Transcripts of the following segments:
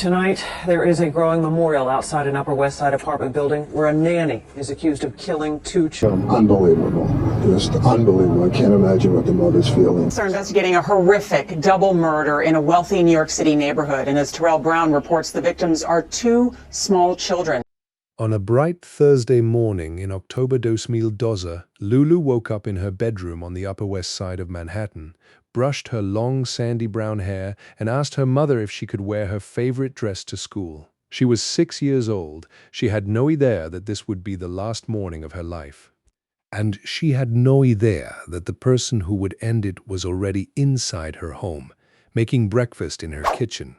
Tonight, there is a growing memorial outside an Upper West Side apartment building where a nanny is accused of killing 2 children. Unbelievable. Just unbelievable. I can't imagine what the mother's feeling. They're investigating a horrific double murder in a wealthy New York City neighborhood. And as Terrell Brown reports, the victims are 2 small children. On a bright Thursday morning in October 2012, Lulu woke up in her bedroom on the Upper West Side of Manhattan, brushed her long sandy brown hair, and asked her mother if she could wear her favorite dress to school. She was 6 years old. She had no idea that this would be the last morning of her life. And she had no idea that the person who would end it was already inside her home, making breakfast in her kitchen.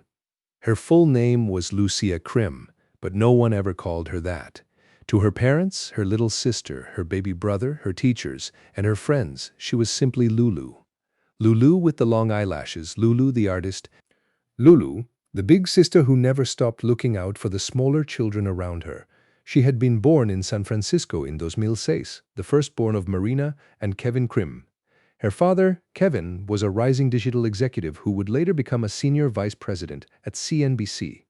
Her full name was Lucia Krim, but no one ever called her that. To her parents, her little sister, her baby brother, her teachers, and her friends, she was simply Lulu. Lulu with the long eyelashes, Lulu the artist, Lulu, the big sister who never stopped looking out for the smaller children around her. She had been born in San Francisco in 2006, the firstborn of Marina and Kevin Krim. Her father, Kevin, was a rising digital executive who would later become a senior vice president at CNBC.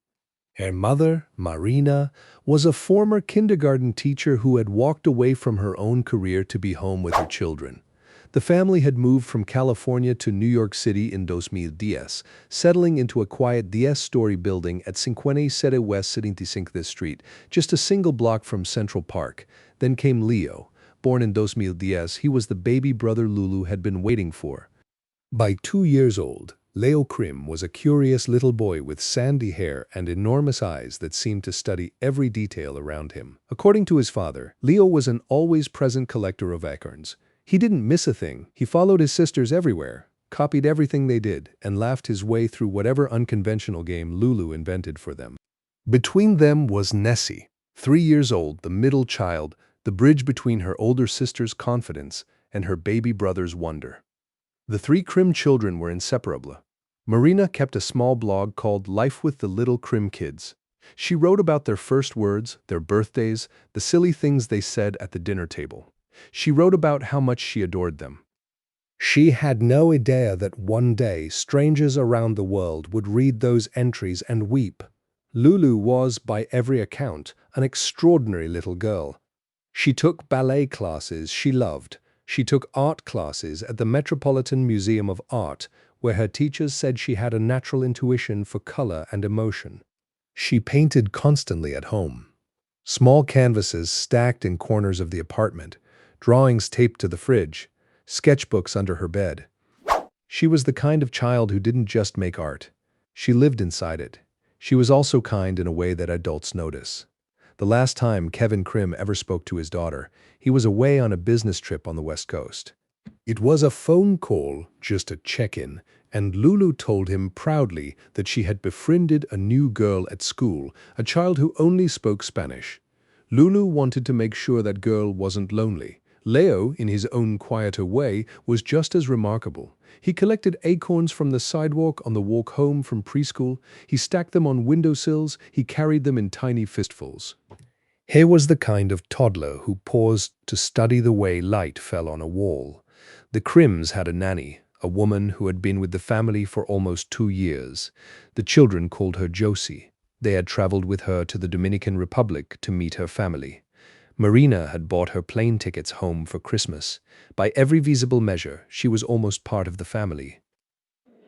Her mother, Marina, was a former kindergarten teacher who had walked away from her own career to be home with her children. The family had moved from California to New York City in 2010, settling into a quiet 10-story building at 57 West 75th Street, just a single block from Central Park. Then came Leo. Born in 2010, he was the baby brother Lulu had been waiting for. By 2 years old, Leo Krim was a curious little boy with sandy hair and enormous eyes that seemed to study every detail around him. According to his father, Leo was an always-present collector of acorns. He didn't miss a thing. He followed his sisters everywhere, copied everything they did, and laughed his way through whatever unconventional game Lulu invented for them. Between them was Nessie, 3 years old, the middle child, the bridge between her older sister's confidence and her baby brother's wonder. The 3 Krim children were inseparable. Marina kept a small blog called Life with the Little Krim Kids. She wrote about their first words, their birthdays, the silly things they said at the dinner table. She wrote about how much she adored them. She had no idea that one day strangers around the world would read those entries and weep. Lulu was, by every account, an extraordinary little girl. She took ballet classes she loved. She took art classes at the Metropolitan Museum of Art, where her teachers said she had a natural intuition for color and emotion. She painted constantly at home. Small canvases stacked in corners of the apartment, drawings taped to the fridge, sketchbooks under her bed. She was the kind of child who didn't just make art. She lived inside it. She was also kind in a way that adults notice. The last time Kevin Krim ever spoke to his daughter, he was away on a business trip on the West Coast. It was a phone call, just a check-in, and Lulu told him proudly that she had befriended a new girl at school, a child who only spoke Spanish. Lulu wanted to make sure that girl wasn't lonely. Leo, in his own quieter way, was just as remarkable. He collected acorns from the sidewalk on the walk home from preschool. He stacked them on windowsills. He carried them in tiny fistfuls. He was the kind of toddler who paused to study the way light fell on a wall. The Krims had a nanny, a woman who had been with the family for almost 2 years. The children called her Josie. They had traveled with her to the Dominican Republic to meet her family. Marina had bought her plane tickets home for Christmas. By every visible measure, she was almost part of the family.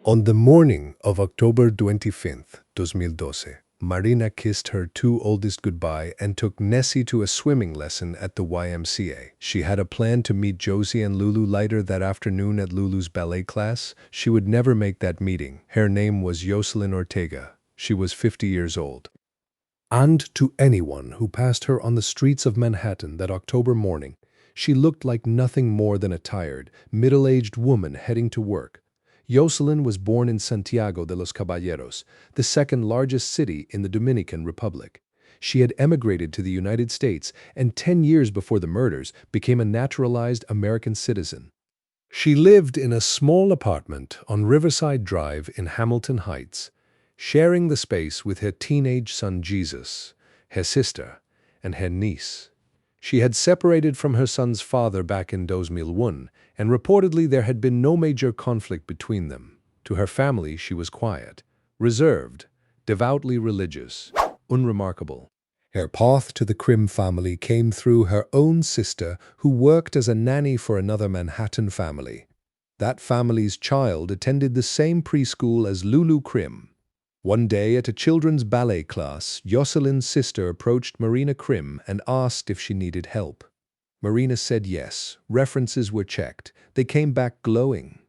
On the morning of October 25th, 2012, Marina kissed her 2 oldest goodbye and took Nessie to a swimming lesson at the YMCA. She had a plan to meet Josie and Lulu later that afternoon at Lulu's ballet class. She would never make that meeting. Her name was Jocelyn Ortega. She was 50 years old. And to anyone who passed her on the streets of Manhattan that October morning, she looked like nothing more than a tired, middle-aged woman heading to work. Jocelyn was born in Santiago de los Caballeros, the second largest city in the Dominican Republic. She had emigrated to the United States and 10 years before the murders became a naturalized American citizen. She lived in a small apartment on Riverside Drive in Hamilton Heights, sharing the space with her teenage son Jesus, her sister, and her niece. She had separated from her son's father back in 2001, and reportedly there had been no major conflict between them. To her family, she was quiet, reserved, devoutly religious, unremarkable. Her path to the Krim family came through her own sister, who worked as a nanny for another Manhattan family. That family's child attended the same preschool as Lulu Krim. One day at a children's ballet class, Yoselin's sister approached Marina Krim and asked if she needed help. Marina said yes. References were checked. They came back glowing.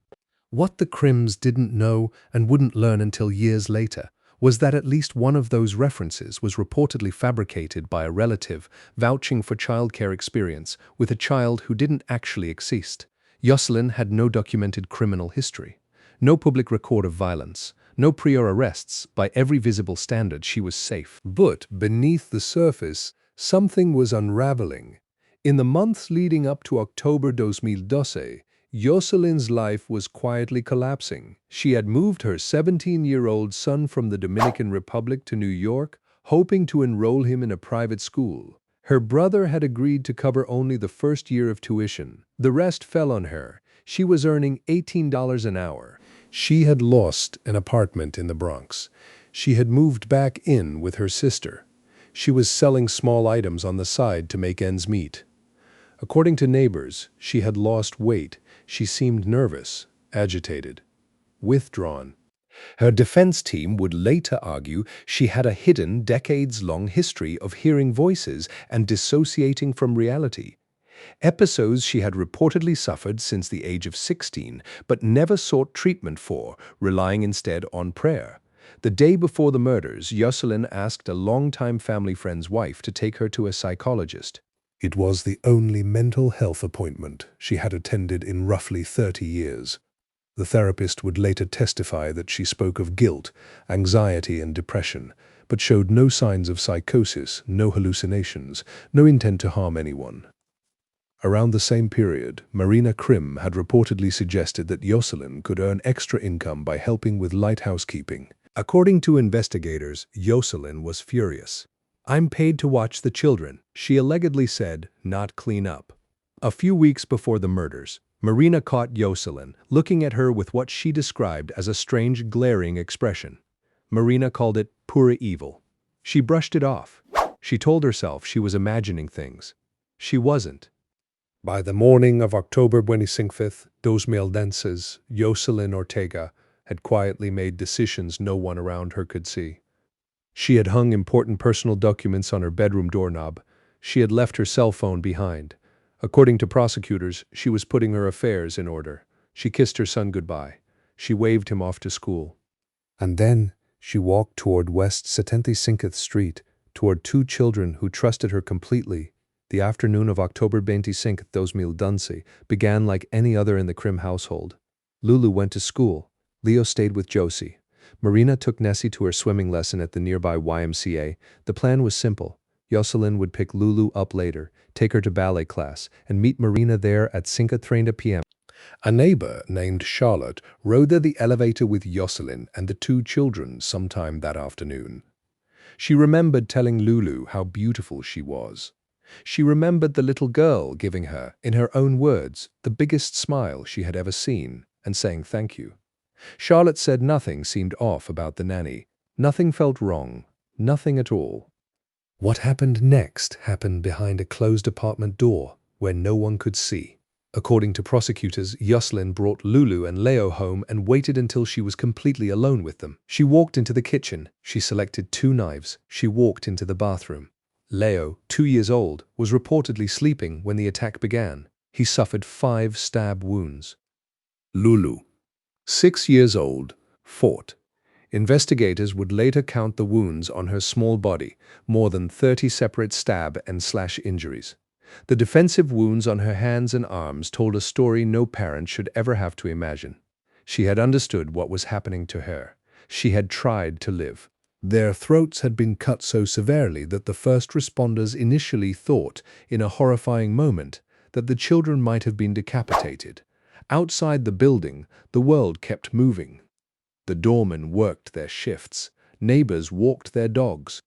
What the Krims didn't know and wouldn't learn until years later was that at least one of those references was reportedly fabricated by a relative vouching for childcare experience with a child who didn't actually exist. Yoselin had no documented criminal history, no public record of violence, no prior arrests. By every visible standard, she was safe. But beneath the surface, something was unraveling. In the months leading up to October 2012, Yoselin's life was quietly collapsing. She had moved her 17-year-old son from the Dominican Republic to New York, hoping to enroll him in a private school. Her brother had agreed to cover only the first year of tuition. The rest fell on her. She was earning $18 an hour. She had lost an apartment in the Bronx. She had moved back in with her sister. She was selling small items on the side to make ends meet. According to neighbors, she had lost weight. She seemed nervous, agitated, withdrawn. Her defense team would later argue she had a hidden, decades-long history of hearing voices and dissociating from reality. Episodes she had reportedly suffered since the age of 16, but never sought treatment for, relying instead on prayer. The day before the murders, Yoselin asked a longtime family friend's wife to take her to a psychologist. It was the only mental health appointment she had attended in roughly 30 years. The therapist would later testify that she spoke of guilt, anxiety, and depression, but showed no signs of psychosis, no hallucinations, no intent to harm anyone. Around the same period, Marina Krim had reportedly suggested that Yoselin could earn extra income by helping with light housekeeping. According to investigators, Yoselin was furious. "I'm paid to watch the children," she allegedly said, "not clean up." A few weeks before the murders, Marina caught Yoselin looking at her with what she described as a strange, glaring expression. Marina called it pure evil. She brushed it off. She told herself she was imagining things. She wasn't. By the morning of October 25th, 2011, Yoselin Ortega had quietly made decisions no one around her could see. She had hung important personal documents on her bedroom doorknob. She had left her cell phone behind. According to prosecutors, she was putting her affairs in order. She kissed her son goodbye. She waved him off to school. And then she walked toward West 75th Street, toward two children who trusted her completely. The afternoon of October 25th, 2011, began like any other in the Krim household. Lulu went to school. Leo stayed with Josie. Marina took Nessie to her swimming lesson at the nearby YMCA. The plan was simple. Yoselin would pick Lulu up later, take her to ballet class, and meet Marina there at 5:30 p.m. A neighbor named Charlotte rode the elevator with Yoselin and the two children sometime that afternoon. She remembered telling Lulu how beautiful she was. She remembered the little girl giving her, in her own words, the biggest smile she had ever seen, and saying thank you. Charlotte said nothing seemed off about the nanny. Nothing felt wrong. Nothing at all. What happened next happened behind a closed apartment door where no one could see. According to prosecutors, Yoselin brought Lulu and Leo home and waited until she was completely alone with them. She walked into the kitchen. She selected 2 knives. She walked into the bathroom. Leo, 2 years old, was reportedly sleeping when the attack began. He suffered 5 stab wounds. Lulu, 6 years old, fought. Investigators would later count the wounds on her small body, more than 30 separate stab and slash injuries. The defensive wounds on her hands and arms told a story no parent should ever have to imagine. She had understood what was happening to her. She had tried to live. Their throats had been cut so severely that the first responders initially thought, in a horrifying moment, that the children might have been decapitated. Outside the building, the world kept moving. The doormen worked their shifts. Neighbors walked their dogs.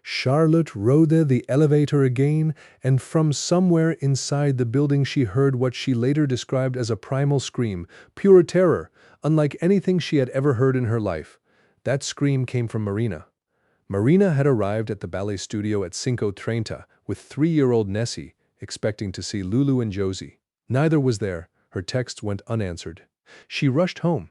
Charlotte rode the elevator again, and from somewhere inside the building she heard what she later described as a primal scream, pure terror, unlike anything she had ever heard in her life. That scream came from Marina. Marina had arrived at the ballet studio at Cinco Treinta with 3-year-old Nessie, expecting to see Lulu and Josie. Neither was there. Her texts went unanswered. She rushed home.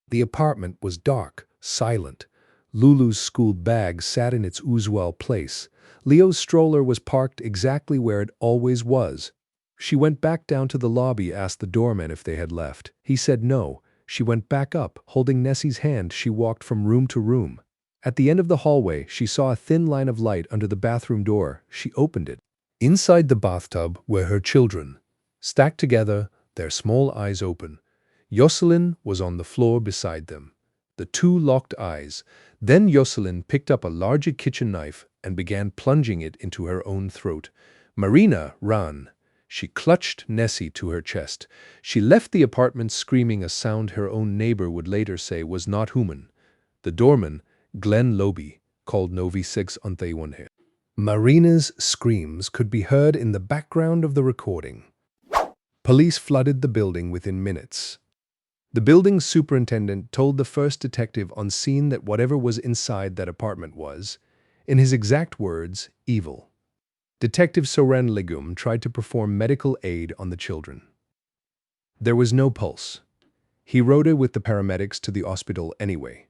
The apartment was dark, silent. Lulu's school bag sat in its usual place. Leo's stroller was parked exactly where it always was. She went back down to the lobby, asked the doorman if they had left. He said no. She went back up. Holding Nessie's hand, she walked from room to room. At the end of the hallway, she saw a thin line of light under the bathroom door. She opened it. Inside the bathtub were her children, stacked together, their small eyes open. Jocelyn was on the floor beside them, the two locked eyes. Then Jocelyn picked up a larger kitchen knife and began plunging it into her own throat. Marina ran. She clutched Nessie to her chest. She left the apartment screaming, a sound her own neighbor would later say was not human. The doorman, Glenn Loby, called 911. Marina's screams could be heard in the background of the recording. Police flooded the building within minutes. The building's superintendent told the first detective on scene that whatever was inside that apartment was, in his exact words, evil. Detective Soren Legum tried to perform medical aid on the children. There was no pulse. He rode it with the paramedics to the hospital anyway.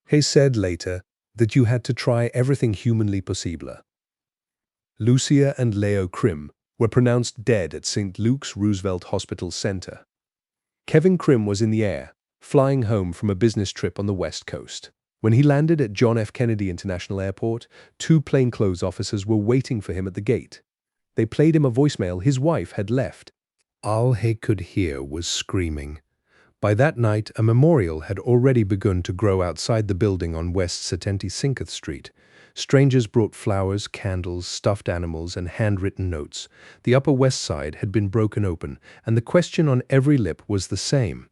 He said later that you had to try everything humanly possible. Lucia and Leo Krim were pronounced dead at St. Luke's Roosevelt Hospital Center. Kevin Krim was in the air, flying home from a business trip on the West Coast. When he landed at John F. Kennedy International Airport, 2 plainclothes officers were waiting for him at the gate. They played him a voicemail his wife had left. All he could hear was screaming. By that night, a memorial had already begun to grow outside the building on West 75th Street. Strangers brought flowers, candles, stuffed animals, and handwritten notes. The Upper West Side had been broken open, and the question on every lip was the same.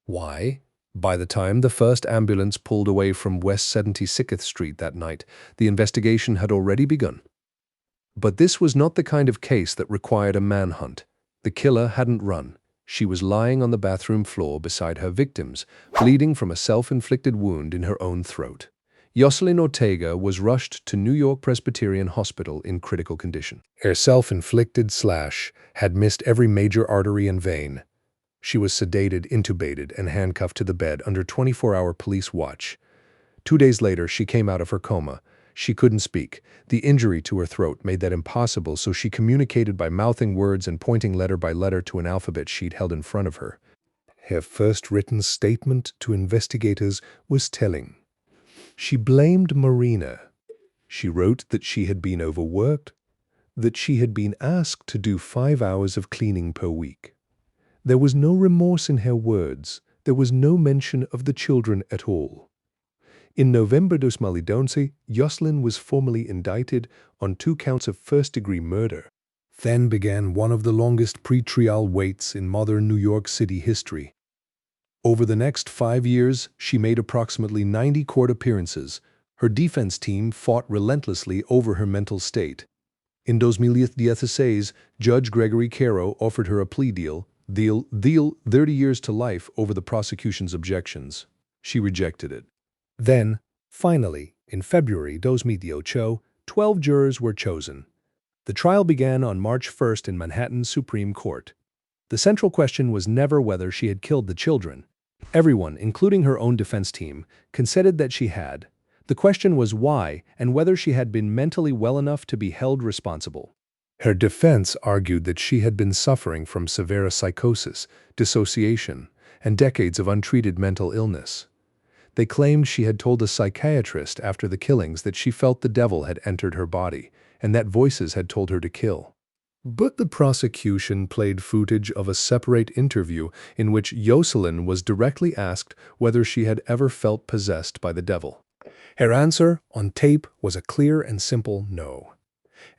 Why? By the time the first ambulance pulled away from West 76th Street that night, the investigation had already begun. But this was not the kind of case that required a manhunt. The killer hadn't run. She was lying on the bathroom floor beside her victims, bleeding from a self-inflicted wound in her own throat. Jocelyn Ortega was rushed to New York Presbyterian Hospital in critical condition. Her self-inflicted slash had missed every major artery and vein. She was sedated, intubated, and handcuffed to the bed under 24-hour police watch. 2 days later, she came out of her coma. She couldn't speak. The injury to her throat made that impossible, so she communicated by mouthing words and pointing letter by letter to an alphabet sheet held in front of her. Her first written statement to investigators was telling. She blamed Marina. She wrote that she had been overworked, that she had been asked to do 5 hours of cleaning per week. There was no remorse in her words. There was no mention of the children at all. In November 2011, Jocelyn was formally indicted on 2 counts of first-degree murder. Then began one of the longest pre-trial waits in modern New York City history. Over the next 5 years, she made approximately 90 court appearances. Her defense team fought relentlessly over her mental state. In 2016, Judge Gregory Caro offered her a plea deal 30 years to life over the prosecution's objections. She rejected it. Then, finally, in February 2018, 12 jurors were chosen. The trial began on March 1st in Manhattan's Supreme Court. The central question was never whether she had killed the children. Everyone, including her own defense team, conceded that she had. The question was why and whether she had been mentally well enough to be held responsible. Her defense argued that she had been suffering from severe psychosis, dissociation, and decades of untreated mental illness. They claimed she had told a psychiatrist after the killings that she felt the devil had entered her body and that voices had told her to kill. But the prosecution played footage of a separate interview in which Jocelyn was directly asked whether she had ever felt possessed by the devil. Her answer on tape was a clear and simple no.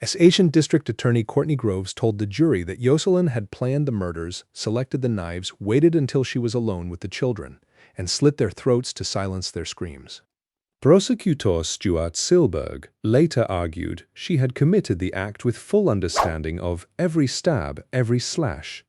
Asian District Attorney Courtney Groves told the jury that Jocelyn had planned the murders, selected the knives, waited until she was alone with the children, and slit their throats to silence their screams. Prosecutor Stuart Silberg later argued she had committed the act with full understanding of every stab, every slash.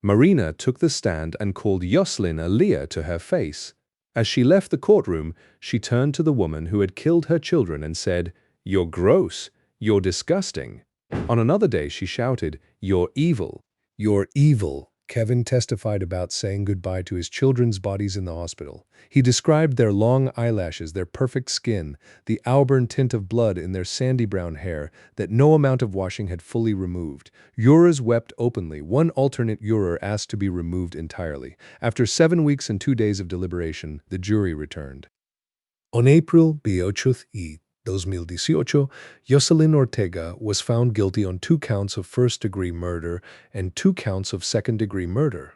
Marina took the stand and called Jocelyn a liar to her face. As she left the courtroom, she turned to the woman who had killed her children and said, "You're gross. You're disgusting." On another day, she shouted, "You're evil. You're evil." Kevin testified about saying goodbye to his children's bodies in the hospital. He described their long eyelashes, their perfect skin, the auburn tint of blood in their sandy brown hair that no amount of washing had fully removed. Jurors wept openly. One alternate juror asked to be removed entirely. After 7 weeks and 2 days of deliberation, the jury returned. On April 8 y 2018, Jocelyn Ortega was found guilty on 2 counts of first-degree murder and 2 counts of second-degree murder.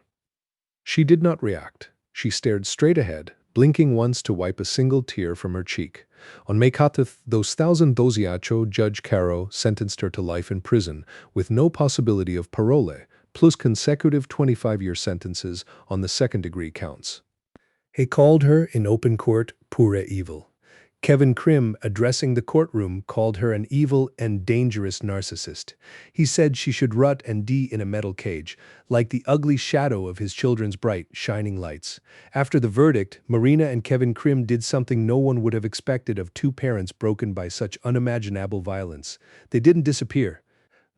She did not react. She stared straight ahead, blinking once to wipe a single tear from her cheek. On May 2018, Judge Caro sentenced her to life in prison with no possibility of parole, plus consecutive 25-year sentences on the second-degree counts. He called her in open court pure evil. Kevin Krim, addressing the courtroom, called her an evil and dangerous narcissist. He said she should rot and die in a metal cage, like the ugly shadow of his children's bright, shining lights. After the verdict, Marina and Kevin Krim did something no one would have expected of 2 parents broken by such unimaginable violence. They didn't disappear.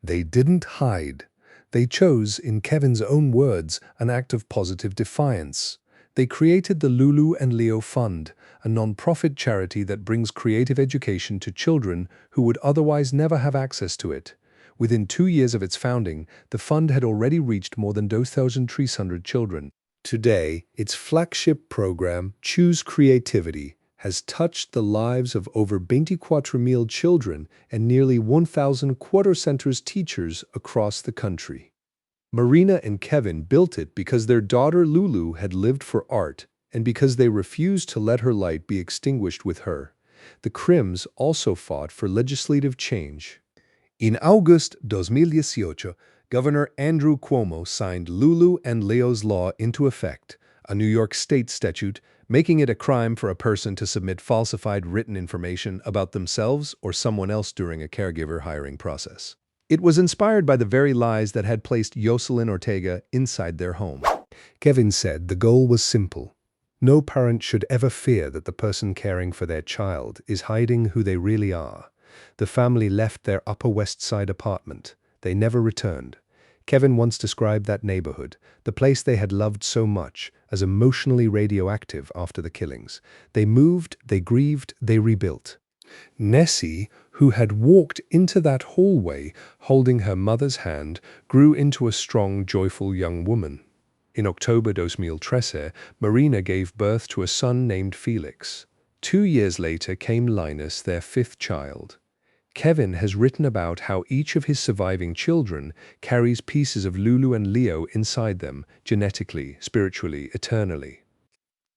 They didn't hide. They chose, in Kevin's own words, an act of positive defiance. They created the Lulu and Leo Fund, a non-profit charity that brings creative education to children who would otherwise never have access to it. Within 2 years of its founding, the fund had already reached more than 2,300 children. Today, its flagship program, Choose Creativity, has touched the lives of over 24,000 children and nearly 1,000 quarter centers teachers across the country. Marina and Kevin built it because their daughter Lulu had lived for art and because they refused to let her light be extinguished with her. The Krims also fought for legislative change. In August 2018, Governor Andrew Cuomo signed Lulu and Leo's Law into effect, a New York state statute making it a crime for a person to submit falsified written information about themselves or someone else during a caregiver hiring process. It was inspired by the very lies that had placed Jocelyn Ortega inside their home. Kevin said the goal was simple. No parent should ever fear that the person caring for their child is hiding who they really are. The family left their Upper West Side apartment. They never returned. Kevin once described that neighborhood, the place they had loved so much, as emotionally radioactive after the killings. They moved, they grieved, they rebuilt. Nessie, who had walked into that hallway holding her mother's hand, grew into a strong, joyful young woman. In October 2013, Marina gave birth to a son named Felix. 2 years later came Linus, their 5th child. Kevin has written about how each of his surviving children carries pieces of Lulu and Leo inside them, genetically, spiritually, eternally.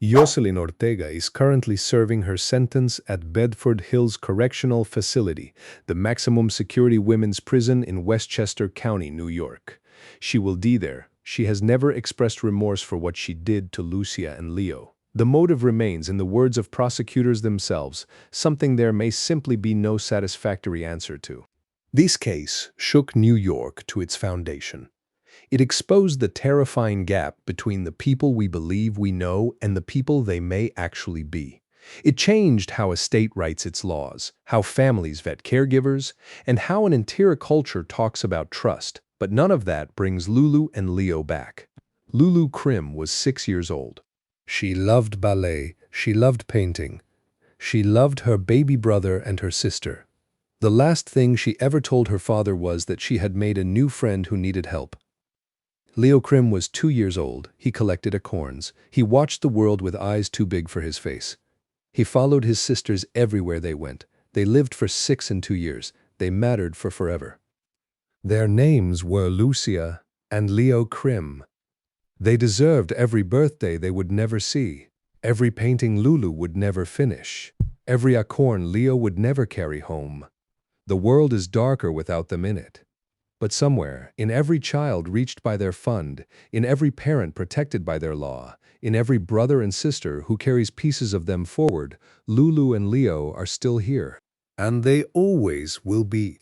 Jocelyn Ortega is currently serving her sentence at Bedford Hills Correctional Facility, the maximum security women's prison in Westchester County, New York. She will die there. She has never expressed remorse for what she did to Lucia and Leo. The motive remains, in the words of prosecutors themselves, something there may simply be no satisfactory answer to. This case shook New York to its foundation. It exposed the terrifying gap between the people we believe we know and the people they may actually be. It changed how a state writes its laws, how families vet caregivers, and how an entire culture talks about trust. But none of that brings Lulu and Leo back. Lulu Krim was 6 years old. She loved ballet, she loved painting. She loved her baby brother and her sister. The last thing she ever told her father was that she had made a new friend who needed help. Leo Krim was 2 years old. He collected acorns. He watched the world with eyes too big for his face. He followed his sisters everywhere they went. They lived for 6 and 2 years. They mattered for forever. Their names were Lucia and Leo Krim. They deserved every birthday they would never see, every painting Lulu would never finish, every acorn Leo would never carry home. The world is darker without them in it. But somewhere, in every child reached by their fund, in every parent protected by their law, in every brother and sister who carries pieces of them forward, Lulu and Leo are still here. And they always will be.